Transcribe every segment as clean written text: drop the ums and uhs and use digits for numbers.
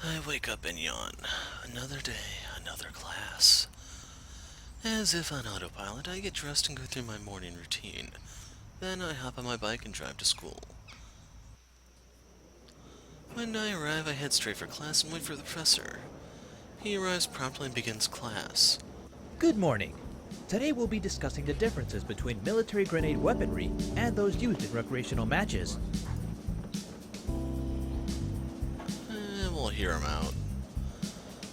I wake up and yawn. Another day, another class. As if on autopilot, I get dressed and go through my morning routine. Then I hop on my bike and drive to school. When I arrive, I head straight for class and wait for the professor. He arrives promptly and begins class. Good morning. Today we'll be discussing the differences between military grenade weaponry and those used in recreational matches. We'll hear him out.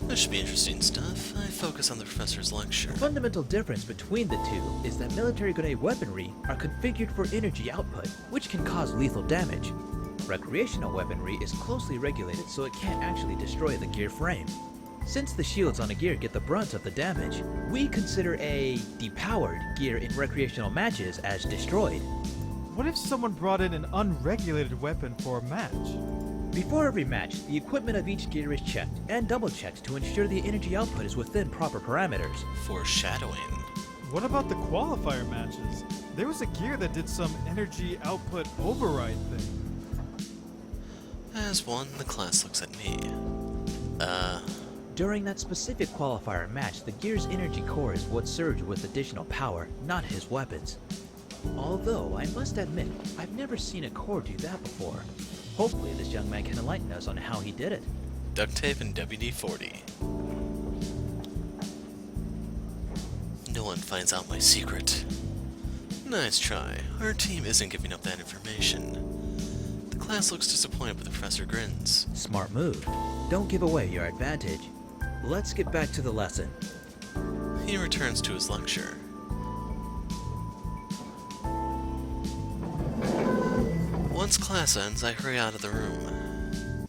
This should be interesting stuff. I focus on the professor's lecture. The fundamental difference between the two is that military grenade weaponry are configured for energy output, which can cause lethal damage. Recreational weaponry is closely regulated so it can't actually destroy the gear frame. Since the shields on a gear get the brunt of the damage, we consider a depowered gear in recreational matches as destroyed. What if someone brought in an unregulated weapon for a match? Before every match, the equipment of each gear is checked and double-checked to ensure the energy output is within proper parameters. Foreshadowing. What about the qualifier matches? There was a gear that did some energy output override thing. As one, the class looks at me. During that specific qualifier match, the gear's energy core is what surged with additional power, not his weapons. Although, I must admit, I've never seen a core do that before. Hopefully this young man can enlighten us on how he did it. Duct tape and WD-40. No one finds out my secret. Nice try. Our team isn't giving up that information. The class looks disappointed, but the professor grins. Smart move. Don't give away your advantage. Let's get back to the lesson. He returns to his lecture. Once class ends, I hurry out of the room.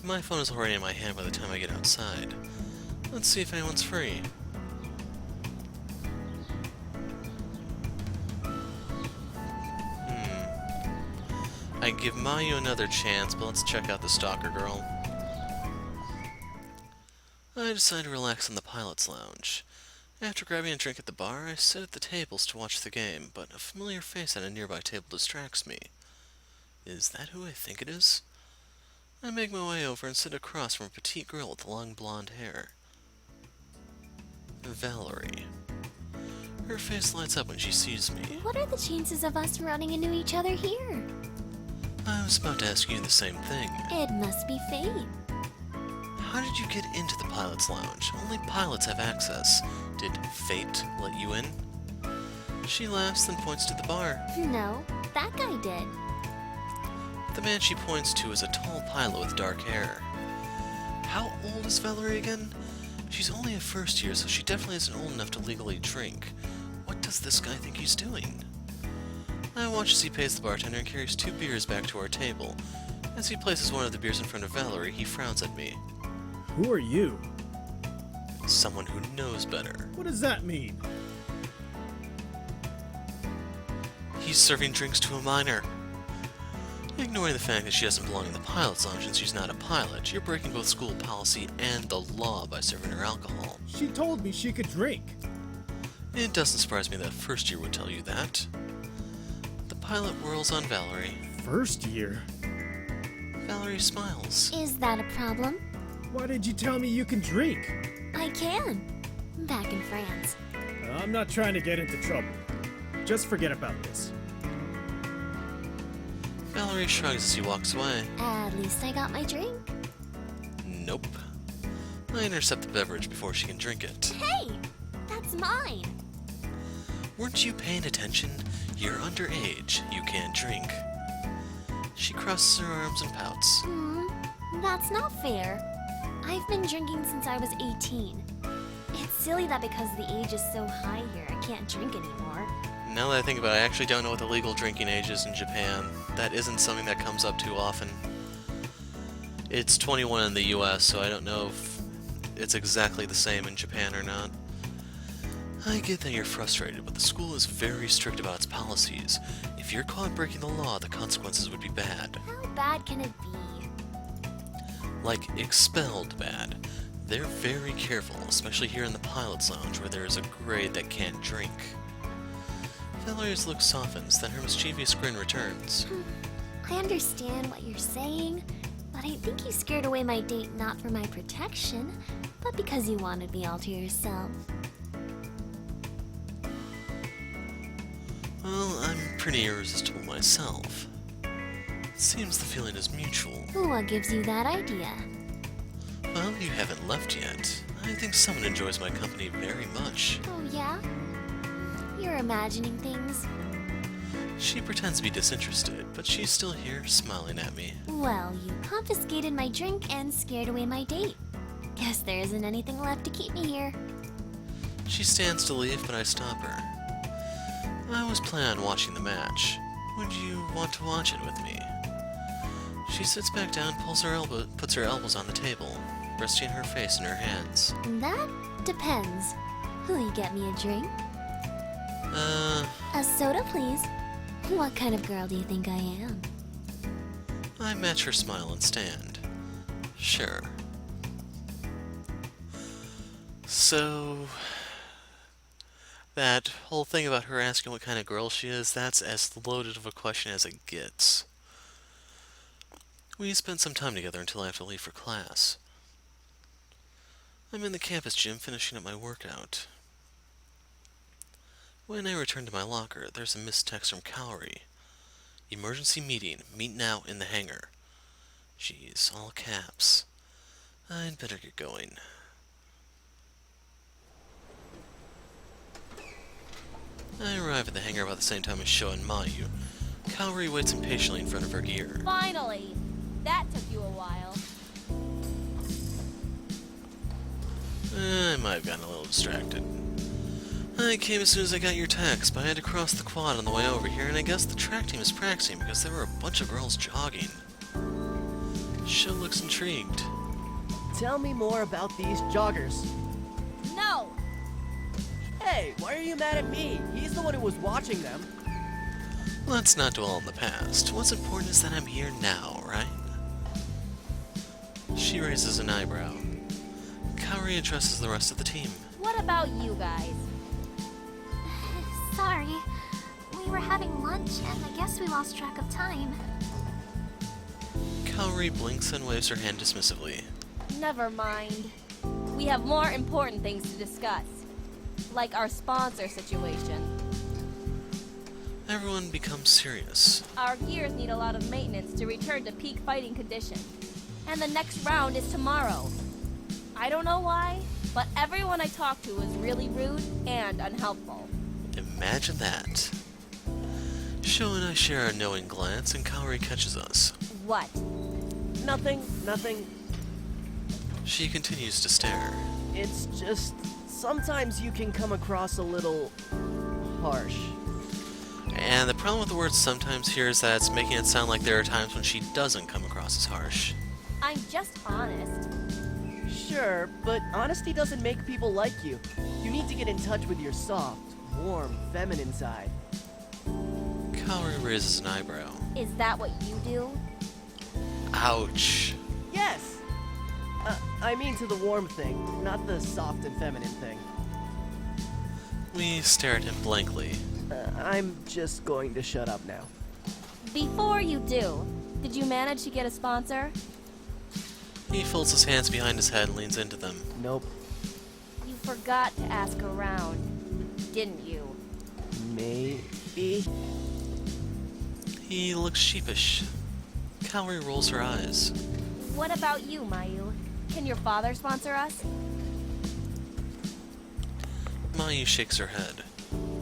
My phone is already in my hand by the time I get outside. Let's see if anyone's free. I give Mayu another chance, but let's check out the stalker girl. I decide to relax in the pilot's lounge. After grabbing a drink at the bar, I sit at the tables to watch the game, but a familiar face at a nearby table distracts me. Is that who I think it is? I make my way over and sit across from a petite girl with long blonde hair. Valerie. Her face lights up when she sees me. What are the chances of us running into each other here? I was about to ask you the same thing. It must be fate. How did you get into the pilot's lounge? Only pilots have access. Did fate let you in? She laughs, then points to the bar. No, that guy did. The man she points to is a tall pilot with dark hair. How old is Valerie again? She's only a first year, so she definitely isn't old enough to legally drink. What does this guy think he's doing? I watch as he pays the bartender and carries 2 beers back to our table. As he places one of the beers in front of Valerie, he frowns at me. Who are you? Someone who knows better. What does that mean? He's serving drinks to a minor. Ignoring the fact that she doesn't belong in the pilot's lounge since she's not a pilot, you're breaking both school policy and the law by serving her alcohol. She told me she could drink. It doesn't surprise me that first year would tell you that. The pilot whirls on Valerie. First year? Valerie smiles. Is that a problem? Why did you tell me you can drink? I can. Back in France. I'm not trying to get into trouble. Just forget about this. Valerie shrugs as he walks away. At least I got my drink. Nope. I intercept the beverage before she can drink it. Hey! That's mine! Weren't you paying attention? You're underage. You can't drink. She crosses her arms and pouts. That's not fair. I've been drinking since I was 18. It's silly that because the age is so high here, I can't drink anymore. Now that I think about it, I actually don't know what the legal drinking age is in Japan. That isn't something that comes up too often. It's 21 in the US, so I don't know if it's exactly the same in Japan or not. I get that you're frustrated, but the school is very strict about its policies. If you're caught breaking the law, the consequences would be bad. How bad can it be? Like, expelled bad. They're very careful, especially here in the pilot's lounge where there is a grade that can't drink. Valerie's look softens, then her mischievous grin returns. I understand what you're saying, but I think you scared away my date not for my protection, but because you wanted me all to yourself. Well, I'm pretty irresistible myself. It seems the feeling is mutual. What gives you that idea? Well, you haven't left yet. I think someone enjoys my company very much. Oh, yeah? You're imagining things. She pretends to be disinterested, but she's still here, smiling at me. Well, you confiscated my drink and scared away my date. Guess there isn't anything left to keep me here. She stands to leave, but I stop her. I was planning on watching the match. Would you want to watch it with me? She sits back down, puts her elbows on the table, resting her face in her hands. That depends. Will you get me a drink? A soda, please. What kind of girl do you think I am? I match her smile and stand. Sure. So, that whole thing about her asking what kind of girl she is, that's as loaded of a question as it gets. We spend some time together until I have to leave for class. I'm in the campus gym finishing up my workout. When I return to my locker, there's a missed text from Kaori. Emergency meeting. Meet now in the hangar. Jeez, all caps. I'd better get going. I arrive at the hangar about the same time as Sho and Mayu. Kaori waits impatiently in front of her gear. Finally! That took you a while. I might have gotten a little distracted. I came as soon as I got your text, but I had to cross the quad on the way over here, and I guess the track team is practicing because there were a bunch of girls jogging. Sho looks intrigued. Tell me more about these joggers. No! Hey, why are you mad at me? He's the one who was watching them. Let's not dwell on the past. What's important is that I'm here now, right? She raises an eyebrow. Kaori addresses the rest of the team. What about you guys? Sorry. We were having lunch, and I guess we lost track of time. Kaori blinks and waves her hand dismissively. Never mind. We have more important things to discuss. Like our sponsor situation. Everyone becomes serious. Our gears need a lot of maintenance to return to peak fighting condition. And the next round is tomorrow. I don't know why, but everyone I talk to is really rude and unhelpful. Imagine that. Sho and I share a knowing glance, and Kaori catches us. What? Nothing. She continues to stare. It's just sometimes you can come across a little harsh. And the problem with the word sometimes here is that it's making it sound like there are times when she doesn't come across as harsh. I'm just honest. Sure, but honesty doesn't make people like you. You need to get in touch with your soft, warm, feminine side. Kaori raises an eyebrow. Is that what you do? Ouch. Yes! I mean to the warm thing, not the soft and feminine thing. We stare at him blankly. I'm just going to shut up now. Before you do, did you manage to get a sponsor? He folds his hands behind his head and leans into them. Nope. You forgot to ask around, didn't you? Maybe? He looks sheepish. Kaori rolls her eyes. What about you, Mayu? Can your father sponsor us? Mayu shakes her head.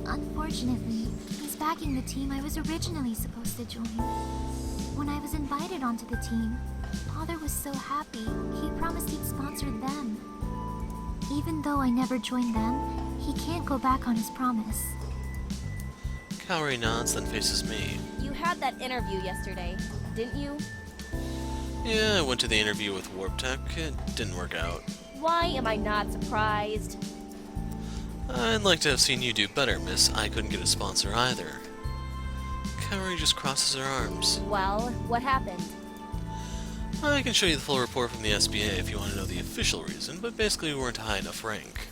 Unfortunately, he's backing the team I was originally supposed to join. When I was invited onto the team, Father was so happy, he promised he'd sponsor them. Even though I never joined them, he can't go back on his promise. Kaori nods, then faces me. You had that interview yesterday, didn't you? Yeah, I went to the interview with Warp Tech. It didn't work out. Why am I not surprised? I'd like to have seen you do better, miss. I couldn't get a sponsor either. Kaori just crosses her arms. Well, what happened? I can show you the full report from the SBA if you want to know the official reason, but basically we weren't high enough rank.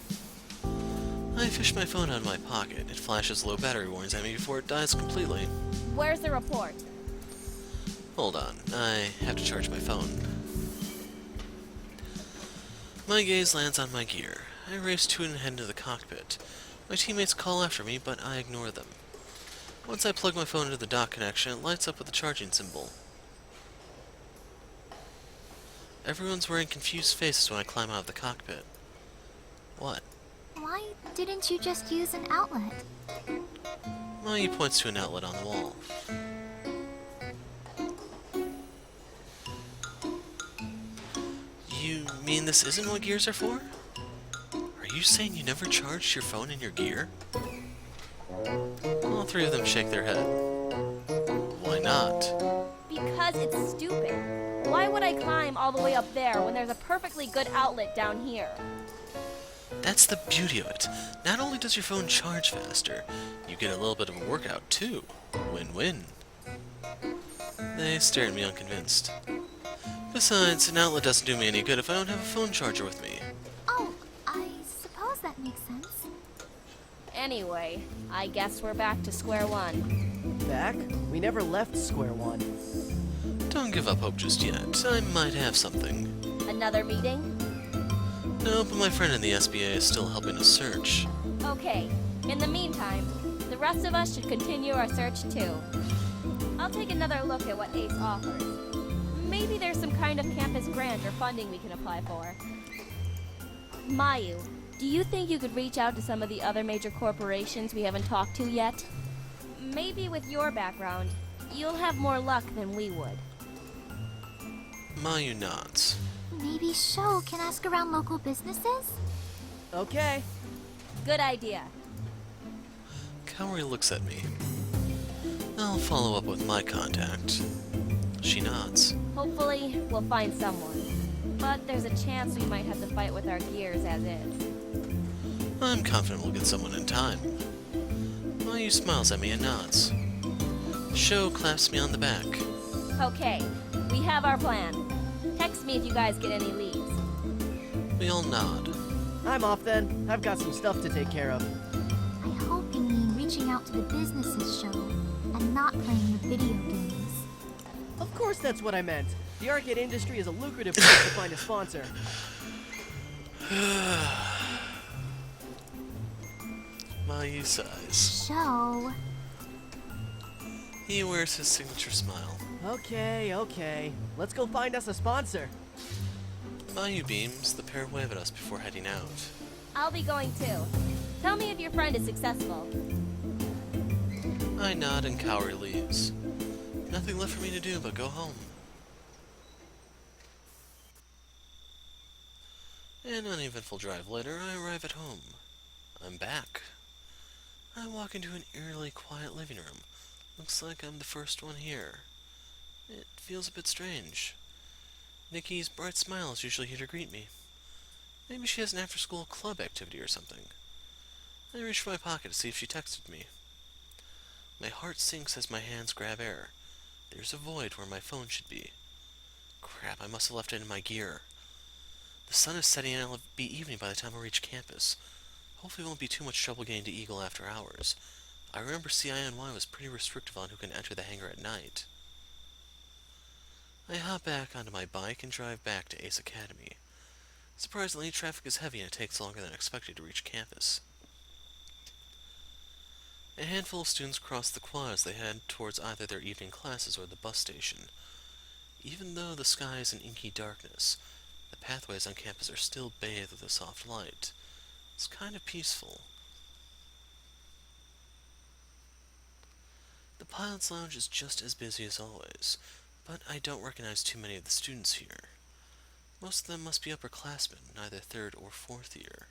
I fish my phone out of my pocket. It flashes low battery warnings at me before it dies completely. Where's the report? Hold on, I have to charge my phone. My gaze lands on my gear. I race to it and head into the cockpit. My teammates call after me, but I ignore them. Once I plug my phone into the dock connection, it lights up with a charging symbol. Everyone's wearing confused faces when I climb out of the cockpit. What? Why didn't you just use an outlet? Mayu points to an outlet on the wall. You mean this isn't what gears are for? Are you saying you never charged your phone in your gear? All three of them shake their head. Why not? Because it's stupid. Why would I climb all the way up there when there's a perfectly good outlet down here? That's the beauty of it. Not only does your phone charge faster, you get a little bit of a workout too. Win-win. They stare at me unconvinced. Besides, an outlet doesn't do me any good if I don't have a phone charger with me. Oh, I suppose that makes sense. Anyway, I guess we're back to square one. Back? We never left square one. Don't give up hope just yet. I might have something. Another meeting? No, but my friend in the SBA is still helping us search. Okay. In the meantime, the rest of us should continue our search too. I'll take another look at what ACE offers. Maybe there's some kind of campus grant or funding we can apply for. Mayu, do you think you could reach out to some of the other major corporations we haven't talked to yet? Maybe with your background, you'll have more luck than we would. Mayu nods. Maybe Sho can ask around local businesses? Okay. Good idea. Kaori looks at me. I'll follow up with my contact. She nods. Hopefully, we'll find someone. But there's a chance we might have to fight with our gears as is. I'm confident we'll get someone in time. Mayu smiles at me and nods. Sho claps me on the back. Okay, we have our plan. Text me if you guys get any leads. We all nod. I'm off then. I've got some stuff to take care of. I hope you mean reaching out to the businesses, Sho, and not playing the video games. Of course that's what I meant. The arcade industry is a lucrative place to find a sponsor. Mayu sighs. Sho. He wears his signature smile. Okay. Let's go find us a sponsor. Mayu beams. The pair wave at us before heading out. I'll be going too. Tell me if your friend is successful. I nod and Kaori leaves. Nothing left for me to do but go home. An uneventful drive later, I arrive at home. I'm back. I walk into an eerily quiet living room. Looks like I'm the first one here. It feels a bit strange. Nikki's bright smile is usually here to greet me. Maybe she has an after-school club activity or something. I reach for my pocket to see if she texted me. My heart sinks as my hands grab air. There's a void where my phone should be. Crap, I must have left it in my gear. The sun is setting and it'll be evening by the time I reach campus. Hopefully it won't be too much trouble getting to Eagle after hours. I remember CINY was pretty restrictive on who can enter the hangar at night. I hop back onto my bike and drive back to Ace Academy. Surprisingly, traffic is heavy and it takes longer than expected to reach campus. A handful of students cross the quad as they head towards either their evening classes or the bus station. Even though the sky is in inky darkness, the pathways on campus are still bathed with a soft light. It's kind of peaceful. The pilot's lounge is just as busy as always, but I don't recognize too many of the students here. Most of them must be upperclassmen, neither third or fourth year.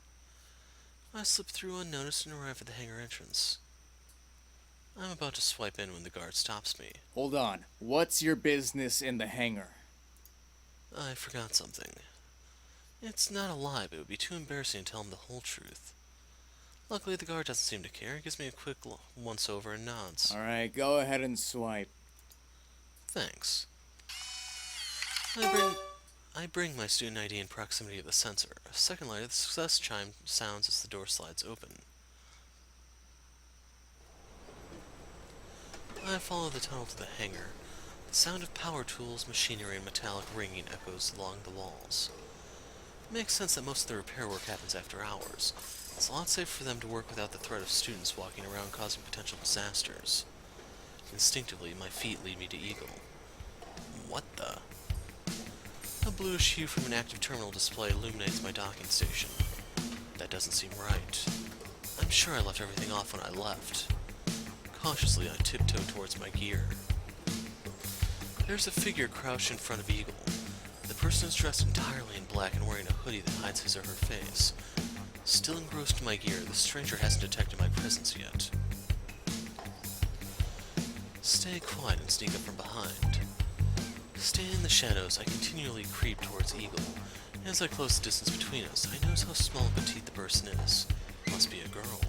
I slip through unnoticed and arrive at the hangar entrance. I'm about to swipe in when the guard stops me. Hold on. What's your business in the hangar? I forgot something. It's not a lie, but it would be too embarrassing to tell him the whole truth. Luckily, the guard doesn't seem to care. He gives me a quick once-over and nods. Alright, go ahead and swipe. Thanks. I bring my student ID in proximity of the sensor. A second later, the success chime sounds as the door slides open. I follow the tunnel to the hangar. The sound of power tools, machinery, and metallic ringing echoes along the walls. Makes sense that most of the repair work happens after hours. It's a lot safer for them to work without the threat of students walking around causing potential disasters. Instinctively, my feet lead me to Eagle. What the? A bluish hue from an active terminal display illuminates my docking station. That doesn't seem right. I'm sure I left everything off when I left. Cautiously, I tiptoe towards my gear. There's a figure crouched in front of Eagle. The person is dressed entirely in black and wearing a hoodie that hides his or her face. Still engrossed in my gear, the stranger hasn't detected my presence yet. Stay quiet and sneak up from behind. Staying in the shadows, I continually creep towards Eagle. As I close the distance between us, I notice how small and petite the person is. Must be a girl.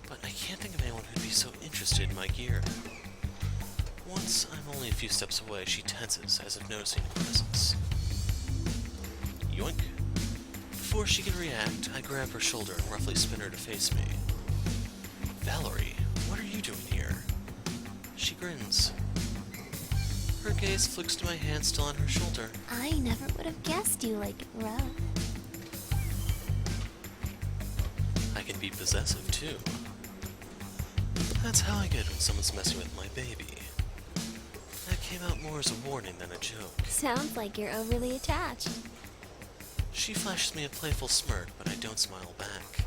But I can't think of anyone who'd be so interested in my gear. Once I'm only a few steps away, she tenses, as if noticing a presence. Yoink! Before she can react, I grab her shoulder and roughly spin her to face me. Valerie, what are you doing here? She grins. Her gaze flicks to my hand still on her shoulder. I never would have guessed you like it rough. I can be possessive, too. That's how I get when someone's messing with my baby. That came out more as a warning than a joke. Sounds like you're overly attached. She flashes me a playful smirk, but I don't smile back.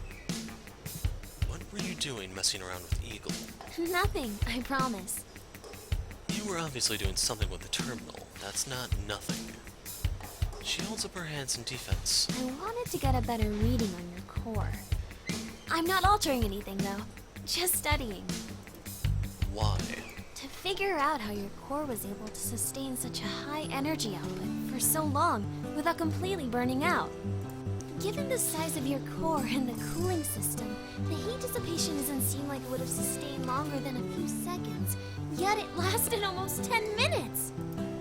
What were you doing messing around with Eagle? Nothing, I promise. You were obviously doing something with the terminal. That's not nothing. She holds up her hands in defense. I wanted to get a better reading on your core. I'm not altering anything, though. Just studying. Why? To figure out how your core was able to sustain such a high energy output for so long without completely burning out. Given the size of your core and the cooling system, the heat dissipation doesn't seem like it would have sustained longer than a few seconds, yet it lasted almost 10 minutes!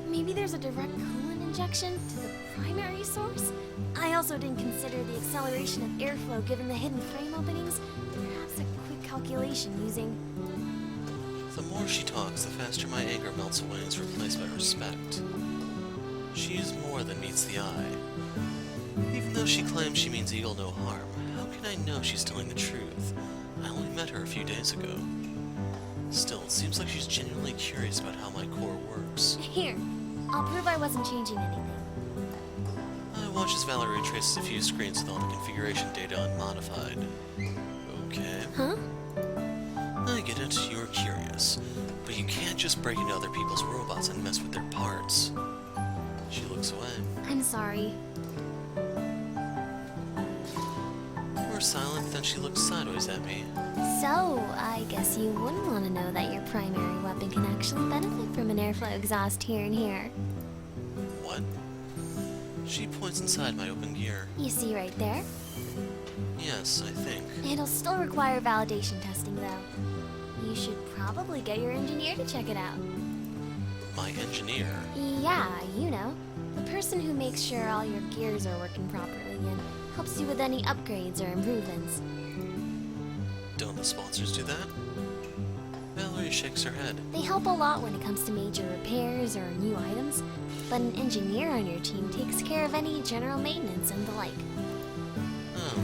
Maybe there's a direct coolant injection to the primary source? I also didn't consider the acceleration of airflow given the hidden frame openings. Perhaps a quick calculation using... The more she talks, the faster my anger melts away and is replaced by respect. She is more than meets the eye. Even though she claims she means Eagle no harm, how can I know she's telling the truth? I only met her a few days ago. Still, it seems like she's genuinely curious about how my core works. Here, I'll prove I wasn't changing anything. I watch as Valerie traces a few screens with all the configuration data unmodified. Okay. Huh? I get it, you're curious. But you can't just break into other people's robots and mess with their parts. She looks away. I'm sorry. We're silent, then she looks sideways at me. So, I guess you wouldn't want to know that your primary weapon can actually benefit from an airflow exhaust here and here. What? She points inside my open gear. You see right there? Yes, I think. It'll still require validation testing, though. You should probably get your engineer to check it out. My engineer? Yeah, you know. The person who makes sure all your gears are working properly and helps you with any upgrades or improvements. Don't the sponsors do that? Valerie shakes her head. They help a lot when it comes to major repairs or new items, but an engineer on your team takes care of any general maintenance and the like. Oh.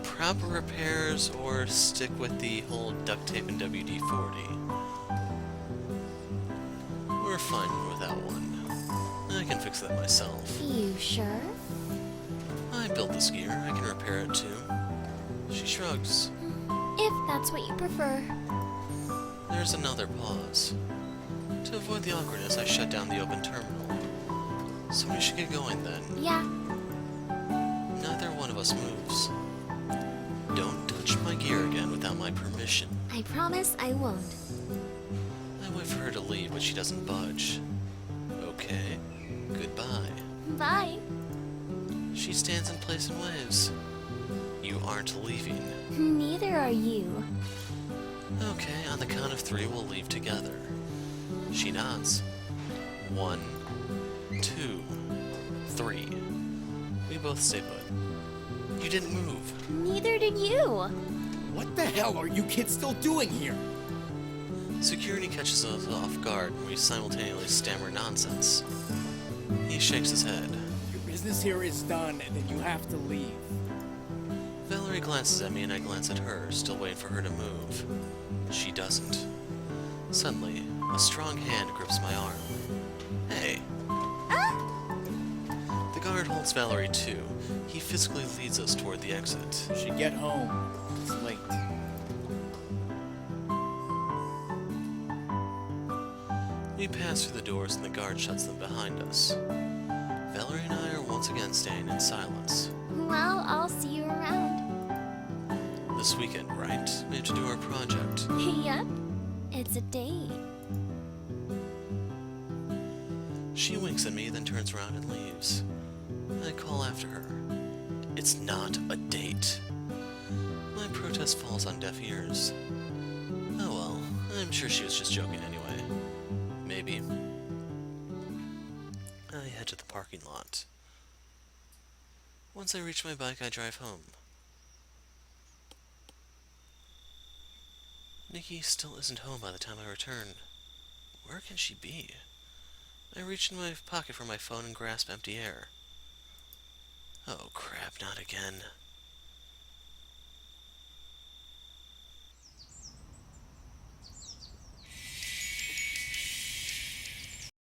Proper repairs or stick with the whole duct tape and WD-40? We're fine without one. I can fix that myself. You sure? I built this gear. I can repair it too. She shrugs. If that's what you prefer. There's another pause. To avoid the awkwardness, I shut down the open terminal. So we should get going then. Yeah. Neither one of us moves. Don't touch my gear again without my permission. I promise I won't. I wait for her to leave, but she doesn't budge. Okay. Goodbye. Bye. She stands in place and waves. You aren't leaving. Neither are you. Okay, on the count of 3, we'll leave together. She nods. 1, 2, 3. We both stay put. You didn't move. Neither did you. What the hell are you kids still doing here? Security catches us off guard and we simultaneously stammer nonsense. He shakes his head. Your business here is done, and then you have to leave. Valerie glances at me and I glance at her, still waiting for her to move. She doesn't. Suddenly, a strong hand grips my arm. Hey. The guard holds Valerie too. He physically leads us toward the exit. You should get home. It's late. We pass through the doors and the guard shuts them behind us. Valerie and I are once again staying in silence. Well, I'll see you around. This weekend, right? We have to do our project. Yep, it's a date. She winks at me, then turns around and leaves. I call after her. It's not a date. My protest falls on deaf ears. Oh well, I'm sure she was just joking anyway. Maybe. I head to the parking lot. Once I reach my bike, I drive home. Nikki still isn't home by the time I return. Where can she be? I reach in my pocket for my phone and grasp empty air. Oh crap, not again.